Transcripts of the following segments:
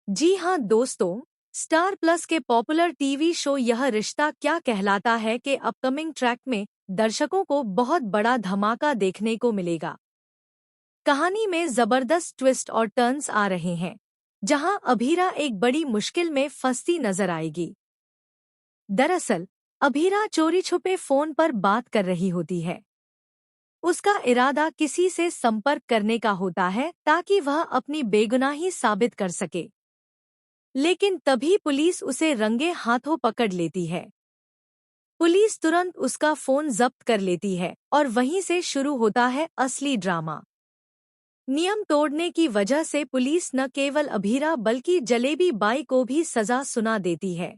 जी हाँ दोस्तों, star plus के पॉपुलर टीवी शो यह रिश्ता क्या कहलाता है के अपकमिंग ट्रैक में दर्शकों को बहुत बड़ा धमाका देखने को मिलेगा। कहानी में जबरदस्त ट्विस्ट और टर्न्स आ रहे हैं, जहां अभीरा एक बड़ी मुश्किल में फंसती नजर आएगी। दरअसल, अभीरा चोरी छुपे फोन पर बात कर रही होती है। उसका इरादा किसी से संपर्क करने का होता है ताकि वह अपनी बेगुनाही साबित कर सके। लेकिन तभी पुलिस उसे रंगे हाथों पकड़ लेती है। पुलिस तुरंत उसका फोन जब्त कर लेती है और वहीं से शुरू होता है असली ड्रामा। नियम तोड़ने की वजह से पुलिस न केवल अभीरा बल्कि जलेबी बाई को भी सजा सुना देती है।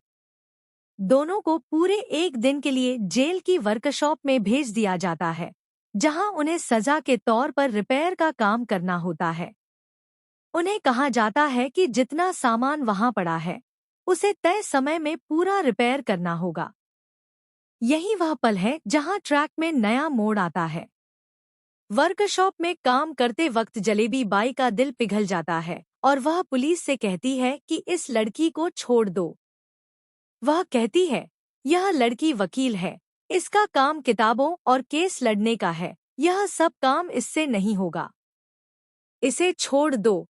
दोनों को पूरे एक दिन के लिए जेल की वर्कशॉप में भेज दिया जाता है, जहां उन्हें सजा के तौर पर रिपेयर का काम करना होता है। उन्हें कहा जाता है कि जितना सामान वहां पड़ा है, उसे तय समय में पूरा रिपेयर करना होगा। यही वह पल है जहां ट्रैक में नया मोड़ आता है। वर्कशॉप में काम करते वक्त जलेबी बाई का दिल पिघल जाता है और वह पुलिस से कहती है कि इस लड़की को छोड़ दो। वह कहती है, यह लड़की वकील है, इसका काम किताबों और केस लड़ने का है, यह सब काम इससे नहीं होगा, इसे छोड़ दो।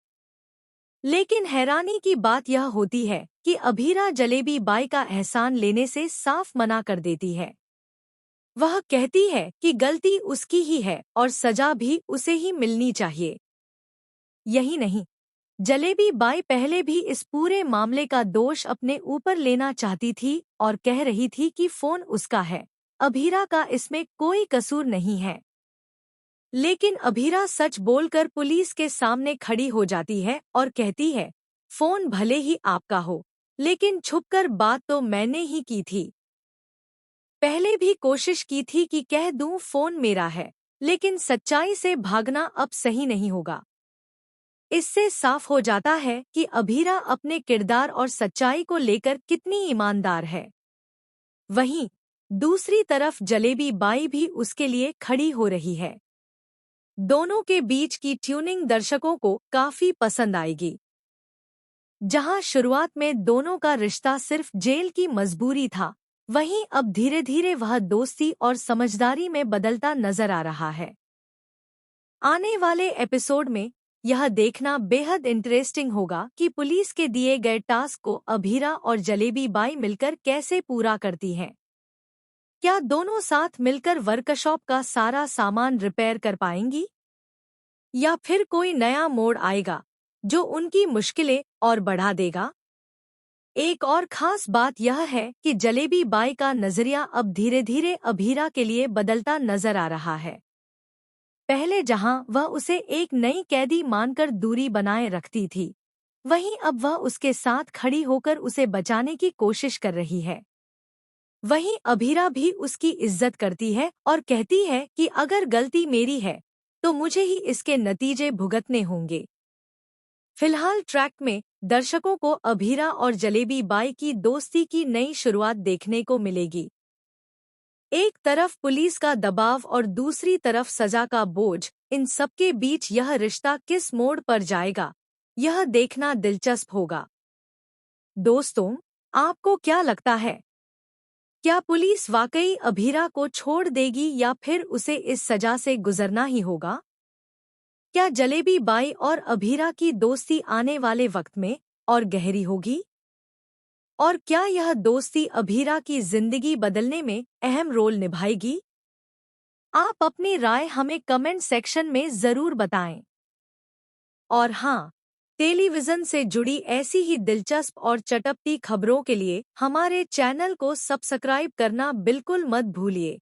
लेकिन हैरानी की बात यह होती है कि अभीरा जलेबी बाई का एहसान लेने से साफ मना कर देती है। वह कहती है कि गलती उसकी ही है और सजा भी उसे ही मिलनी चाहिए। यही नहीं, जलेबी बाई पहले भी इस पूरे मामले का दोष अपने ऊपर लेना चाहती थी और कह रही थी कि फोन उसका है, अभीरा का इसमें कोई कसूर नहीं है। लेकिन अभीरा सच बोलकर पुलिस के सामने खड़ी हो जाती है और कहती है, फोन भले ही आपका हो, लेकिन छुपकर बात तो मैंने ही की थी। पहले भी कोशिश की थी कि कह दूं फोन मेरा है, लेकिन सच्चाई से भागना अब सही नहीं होगा। इससे साफ हो जाता है कि अभीरा अपने किरदार और सच्चाई को लेकर कितनी ईमानदार है। वहीं दूसरी तरफ जलेबी बाई भी उसके लिए खड़ी हो रही है। दोनों के बीच की ट्यूनिंग दर्शकों को काफी पसंद आएगी। जहां शुरुआत में दोनों का रिश्ता सिर्फ जेल की मजबूरी था, वहीं अब धीरे धीरे वह दोस्ती और समझदारी में बदलता नजर आ रहा है। आने वाले एपिसोड में यह देखना बेहद इंटरेस्टिंग होगा कि पुलिस के दिए गए टास्क को अभीरा और जलेबी बाई मिलकर कैसे पूरा करती हैं। क्या दोनों साथ मिलकर वर्कशॉप का सारा सामान रिपेयर कर पाएंगी? या फिर कोई नया मोड़ आएगा जो उनकी मुश्किलें और बढ़ा देगा? एक और खास बात यह है कि जलेबी बाई का नजरिया अब धीरे धीरे अभीरा के लिए बदलता नजर आ रहा है। पहले जहां वह उसे एक नई कैदी मानकर दूरी बनाए रखती थी, वहीं अब वह उसके साथ खड़ी होकर उसे बचाने की कोशिश कर रही है। वहीं अभीरा भी उसकी इज्जत करती है और कहती है कि अगर गलती मेरी है तो मुझे ही इसके नतीजे भुगतने होंगे। फिलहाल ट्रैक में दर्शकों को अभीरा और जलेबी बाई की दोस्ती की नई शुरुआत देखने को मिलेगी। एक तरफ पुलिस का दबाव और दूसरी तरफ सजा का बोझ, इन सबके बीच यह रिश्ता किस मोड़ पर जाएगा, यह देखना दिलचस्प होगा। दोस्तों, आपको क्या लगता है? क्या पुलिस वाकई अभीरा को छोड़ देगी या फिर उसे इस सजा से गुजरना ही होगा? क्या जलेबी बाई और अभीरा की दोस्ती आने वाले वक्त में और गहरी होगी? और क्या यह दोस्ती अभीरा की जिंदगी बदलने में अहम रोल निभाएगी? आप अपनी राय हमें कमेंट सेक्शन में जरूर बताएं। और हाँ, टेलीविजन से जुड़ी ऐसी ही दिलचस्प और चटपटी खबरों के लिए हमारे चैनल को सब्सक्राइब करना बिल्कुल मत भूलिए।